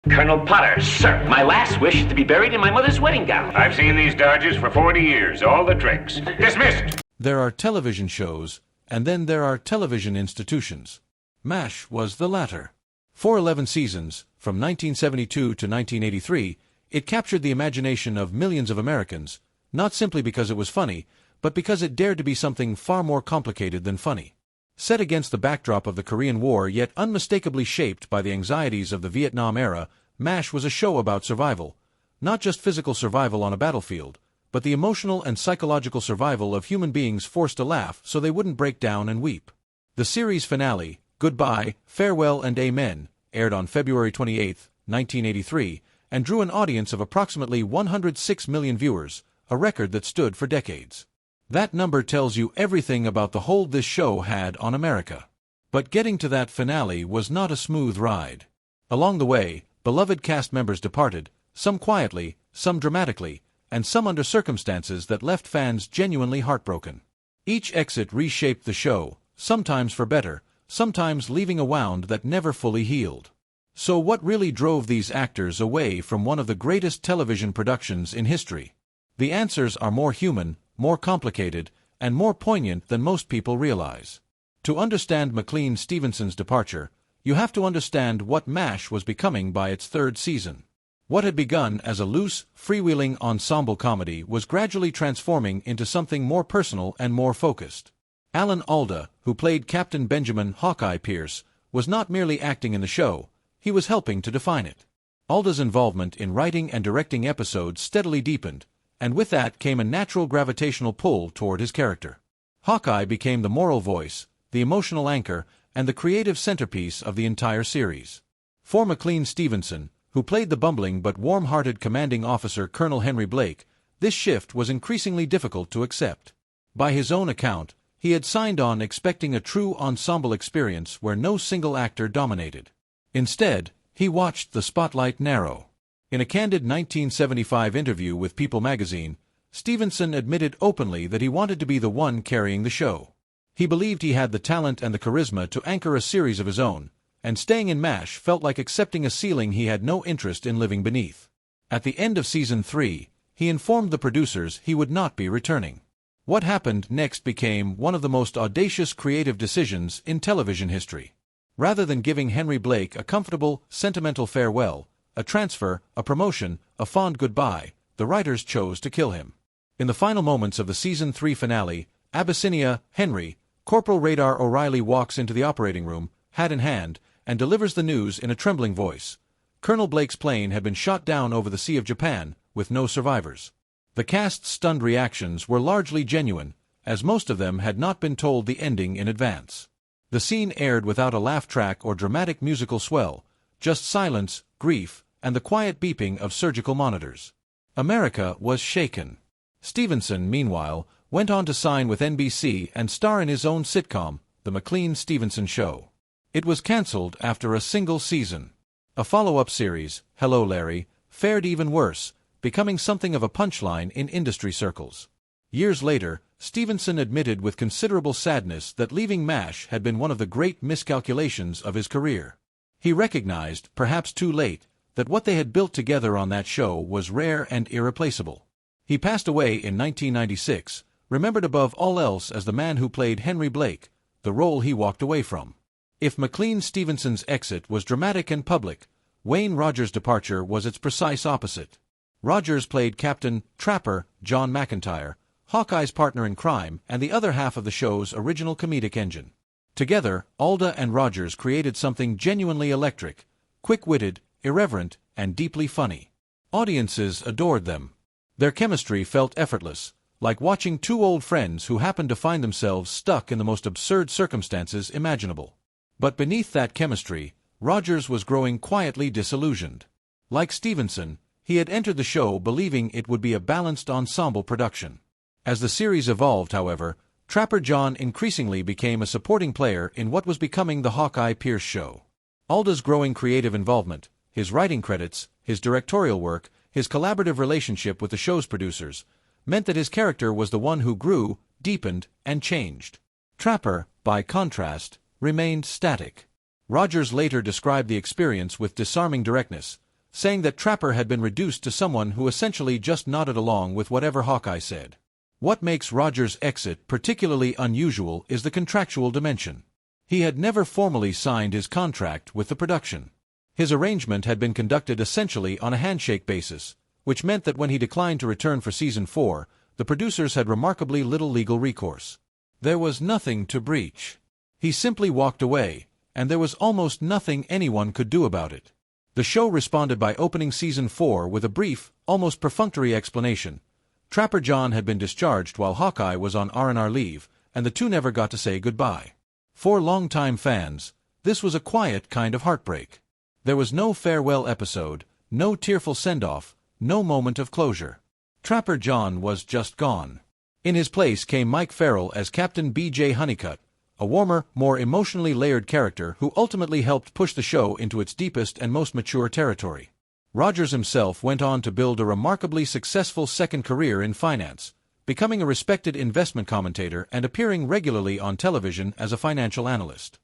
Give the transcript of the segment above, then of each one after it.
Colonel Potter, sir, my last wish is to be buried in my mother's wedding gown. I've seen these Dodgers for 40 years, all the tricks. Dismissed! There are television shows, and then there are television institutions. MASH was the latter. For 11 seasons, from 1972 to 1983, it captured the imagination of millions of Americans, not simply because it was funny, but because it dared to be something far more complicated than funny. Set against the backdrop of the Korean War, yet unmistakably shaped by the anxieties of the Vietnam era, MASH was a show about survival. Not just physical survival on a battlefield, but the emotional and psychological survival of human beings forced to laugh so they wouldn't break down and weep. The series finale, Goodbye, Farewell and Amen, aired on February 28, 1983, and drew an audience of approximately 106 million viewers, a record that stood for decades. That number tells you everything about the hold this show had on America. But getting to that finale was not a smooth ride. Along the way, beloved cast members departed, some quietly, some dramatically, and some under circumstances that left fans genuinely heartbroken. Each exit reshaped the show, sometimes for better, sometimes leaving a wound that never fully healed. So what really drove these actors away from one of the greatest television productions in history? The answers are more human, more complicated, and more poignant than most people realize. To understand McLean Stevenson's departure, you have to understand what MASH was becoming by its third season. What had begun as a loose, freewheeling ensemble comedy was gradually transforming into something more personal and more focused. Alan Alda, who played Captain Benjamin Hawkeye Pierce, was not merely acting in the show, he was helping to define it. Alda's involvement in writing and directing episodes steadily deepened, and with that came a natural gravitational pull toward his character. Hawkeye became the moral voice, the emotional anchor, and the creative centerpiece of the entire series. For McLean Stevenson, who played the bumbling but warm-hearted commanding officer Colonel Henry Blake, this shift was increasingly difficult to accept. By his own account, he had signed on expecting a true ensemble experience where no single actor dominated. Instead, he watched the spotlight narrow. In a candid 1975 interview with People magazine, Stevenson admitted openly that he wanted to be the one carrying the show. He believed he had the talent and the charisma to anchor a series of his own, and staying in MASH felt like accepting a ceiling he had no interest in living beneath. At the end of Season 3, he informed the producers he would not be returning. What happened next became one of the most audacious creative decisions in television history. Rather than giving Henry Blake a comfortable, sentimental farewell, a transfer, a promotion, a fond goodbye, the writers chose to kill him. In the final moments of the Season 3 finale, Abyssinia, Henry, Corporal Radar O'Reilly walks into the operating room, hat in hand, and delivers the news in a trembling voice. Colonel Blake's plane had been shot down over the Sea of Japan, with no survivors. The cast's stunned reactions were largely genuine, as most of them had not been told the ending in advance. The scene aired without a laugh track or dramatic musical swell, just silence, grief, and the quiet beeping of surgical monitors. America was shaken. Stevenson, meanwhile, went on to sign with NBC and star in his own sitcom, The McLean Stevenson Show. It was cancelled after a single season. A follow-up series, Hello Larry, fared even worse, becoming something of a punchline in industry circles. Years later, Stevenson admitted with considerable sadness that leaving MASH had been one of the great miscalculations of his career. He recognized, perhaps too late, that what they had built together on that show was rare and irreplaceable. He passed away in 1996, remembered above all else as the man who played Henry Blake, the role he walked away from. If McLean Stevenson's exit was dramatic and public, Wayne Rogers' departure was its precise opposite. Rogers played Captain Trapper John McIntyre, Hawkeye's partner in crime and the other half of the show's original comedic engine. Together, Alda and Rogers created something genuinely electric, quick-witted, irreverent, and deeply funny. Audiences adored them. Their chemistry felt effortless, like watching two old friends who happened to find themselves stuck in the most absurd circumstances imaginable. But beneath that chemistry, Rogers was growing quietly disillusioned. Like Stevenson, he had entered the show believing it would be a balanced ensemble production. As the series evolved, however, Trapper John increasingly became a supporting player in what was becoming the Hawkeye Pierce show. Alda's growing creative involvement, his writing credits, his directorial work, his collaborative relationship with the show's producers, meant that his character was the one who grew, deepened, and changed. Trapper, by contrast, remained static. Rogers later described the experience with disarming directness, saying that Trapper had been reduced to someone who essentially just nodded along with whatever Hawkeye said. What makes Rogers' exit particularly unusual is the contractual dimension. He had never formally signed his contract with the production. His arrangement had been conducted essentially on a handshake basis, which meant that when he declined to return for Season 4, the producers had remarkably little legal recourse. There was nothing to breach. He simply walked away, and there was almost nothing anyone could do about it. The show responded by opening Season 4 with a brief, almost perfunctory explanation. Trapper John had been discharged while Hawkeye was on R&R leave, and the two never got to say goodbye. For longtime fans, this was a quiet kind of heartbreak. There was no farewell episode, no tearful send-off, no moment of closure. Trapper John was just gone. In his place came Mike Farrell as Captain B.J. Honeycutt, a warmer, more emotionally layered character who ultimately helped push the show into its deepest and most mature territory. Rogers himself went on to build a remarkably successful second career in finance, becoming a respected investment commentator and appearing regularly on television as a financial analyst.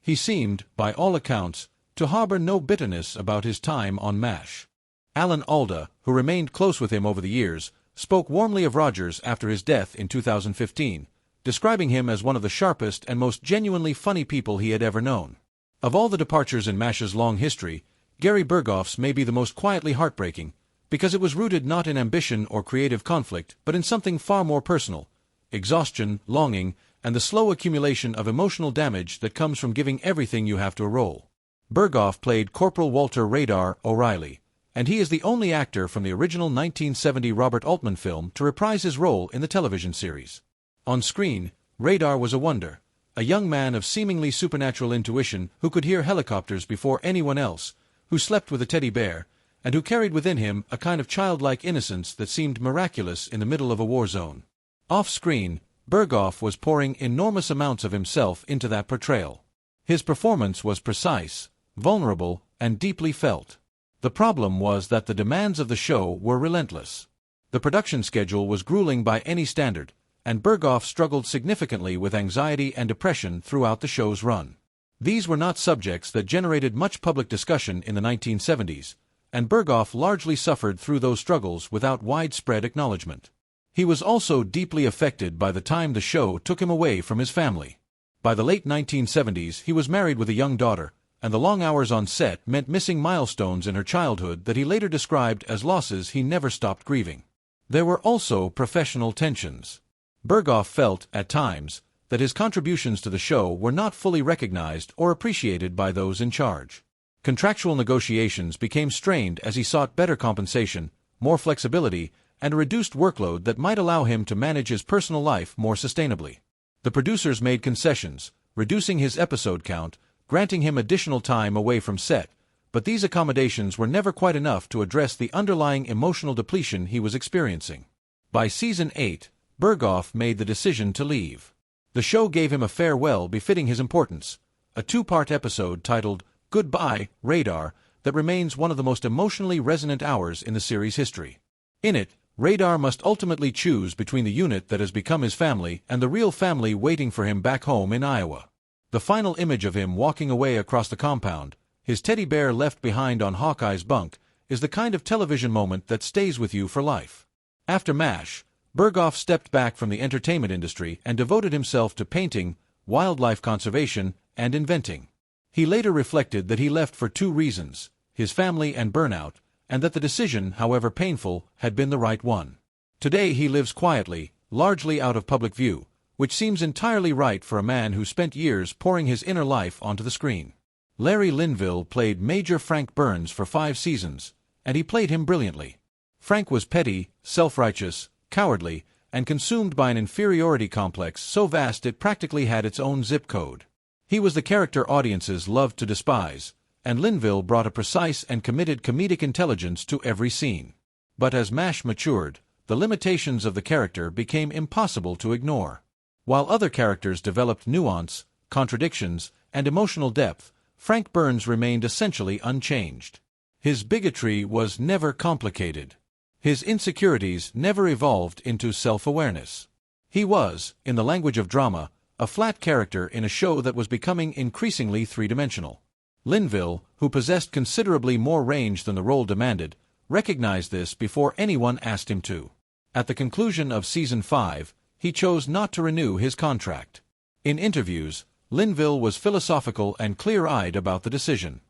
He seemed, by all accounts, to harbor no bitterness about his time on MASH. Alan Alda, who remained close with him over the years, spoke warmly of Rogers after his death in 2015, describing him as one of the sharpest and most genuinely funny people he had ever known. Of all the departures in MASH's long history, Gary Berghoff's may be the most quietly heartbreaking, because it was rooted not in ambition or creative conflict, but in something far more personal: exhaustion, longing, and the slow accumulation of emotional damage that comes from giving everything you have to a role. Berghoff played Corporal Walter Radar O'Reilly, and he is the only actor from the original 1970 Robert Altman film to reprise his role in the television series. On screen, Radar was a wonder, a young man of seemingly supernatural intuition who could hear helicopters before anyone else, who slept with a teddy bear, and who carried within him a kind of childlike innocence that seemed miraculous in the middle of a war zone. Off-screen, Berghoff was pouring enormous amounts of himself into that portrayal. His performance was precise, vulnerable, and deeply felt. The problem was that the demands of the show were relentless. The production schedule was grueling by any standard, and Berghoff struggled significantly with anxiety and depression throughout the show's run. These were not subjects that generated much public discussion in the 1970s, and Berghoff largely suffered through those struggles without widespread acknowledgement. He was also deeply affected by the time the show took him away from his family. By the late 1970s, he was married with a young daughter, and the long hours on set meant missing milestones in her childhood that he later described as losses he never stopped grieving. There were also professional tensions. Berghoff felt, at times, that his contributions to the show were not fully recognized or appreciated by those in charge. Contractual negotiations became strained as he sought better compensation, more flexibility, and a reduced workload that might allow him to manage his personal life more sustainably. The producers made concessions, reducing his episode count, granting him additional time away from set, but these accommodations were never quite enough to address the underlying emotional depletion he was experiencing. By Season 8, Berghoff made the decision to leave. The show gave him a farewell befitting his importance, a two-part episode titled Goodbye, Radar, that remains one of the most emotionally resonant hours in the series' history. In it, Radar must ultimately choose between the unit that has become his family and the real family waiting for him back home in Iowa. The final image of him walking away across the compound, his teddy bear left behind on Hawkeye's bunk, is the kind of television moment that stays with you for life. After MASH, Berghoff stepped back from the entertainment industry and devoted himself to painting, wildlife conservation, and inventing. He later reflected that he left for two reasons: his family and burnout, and that the decision, however painful, had been the right one. Today he lives quietly, largely out of public view, which seems entirely right for a man who spent years pouring his inner life onto the screen. Larry Linville played Major Frank Burns for 5 seasons, and he played him brilliantly. Frank was petty, self-righteous, cowardly, and consumed by an inferiority complex so vast it practically had its own zip code. He was the character audiences loved to despise, and Linville brought a precise and committed comedic intelligence to every scene. But as MASH matured, the limitations of the character became impossible to ignore. While other characters developed nuance, contradictions, and emotional depth, Frank Burns remained essentially unchanged. His bigotry was never complicated. His insecurities never evolved into self-awareness. He was, in the language of drama, a flat character in a show that was becoming increasingly three-dimensional. Linville, who possessed considerably more range than the role demanded, recognized this before anyone asked him to. At the conclusion of Season 5, he chose not to renew his contract. In interviews, Linville was philosophical and clear-eyed about the decision.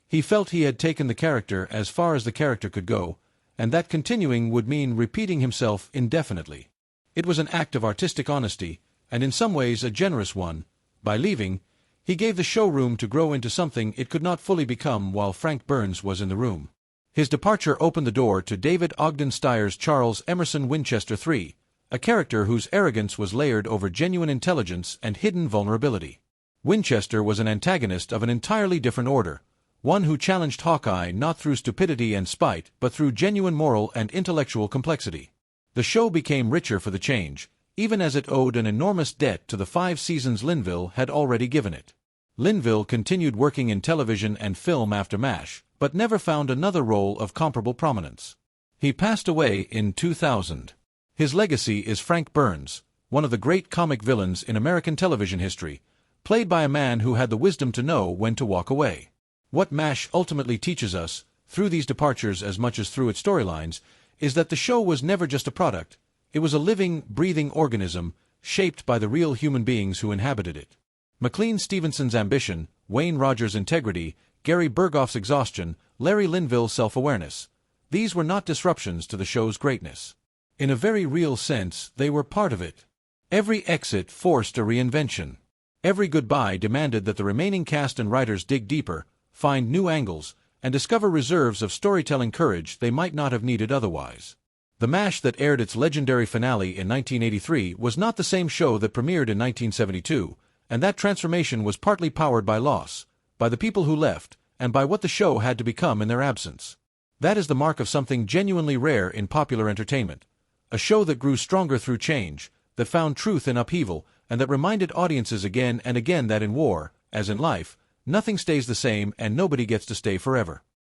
He felt he had taken the character as far as the character could go, and that continuing would mean repeating himself indefinitely. It was an act of artistic honesty, and in some ways a generous one. By leaving, he gave the show room to grow into something it could not fully become while Frank Burns was in the room. His departure opened the door to David Ogden Steyer's Charles Emerson Winchester III, a character whose arrogance was layered over genuine intelligence and hidden vulnerability. Winchester was an antagonist of an entirely different order, one who challenged Hawkeye not through stupidity and spite but through genuine moral and intellectual complexity. The show became richer for the change, even as it owed an enormous debt to the 5 seasons Linville had already given it. Linville continued working in television and film after MASH, but never found another role of comparable prominence. He passed away in 2000. His legacy is Frank Burns, one of the great comic villains in American television history, played by a man who had the wisdom to know when to walk away. What MASH ultimately teaches us, through these departures as much as through its storylines, is that the show was never just a product. It was a living, breathing organism, shaped by the real human beings who inhabited it. McLean Stevenson's ambition, Wayne Rogers' integrity, Gary Berghoff's exhaustion, Larry Linville's self-awareness. These were not disruptions to the show's greatness. In a very real sense, they were part of it. Every exit forced a reinvention. Every goodbye demanded that the remaining cast and writers dig deeper, find new angles, and discover reserves of storytelling courage they might not have needed otherwise. The MASH that aired its legendary finale in 1983 was not the same show that premiered in 1972, and that transformation was partly powered by loss, by the people who left, and by what the show had to become in their absence. That is the mark of something genuinely rare in popular entertainment, a show that grew stronger through change, that found truth in upheaval, and that reminded audiences again and again that in war, as in life, nothing stays the same and nobody gets to stay forever.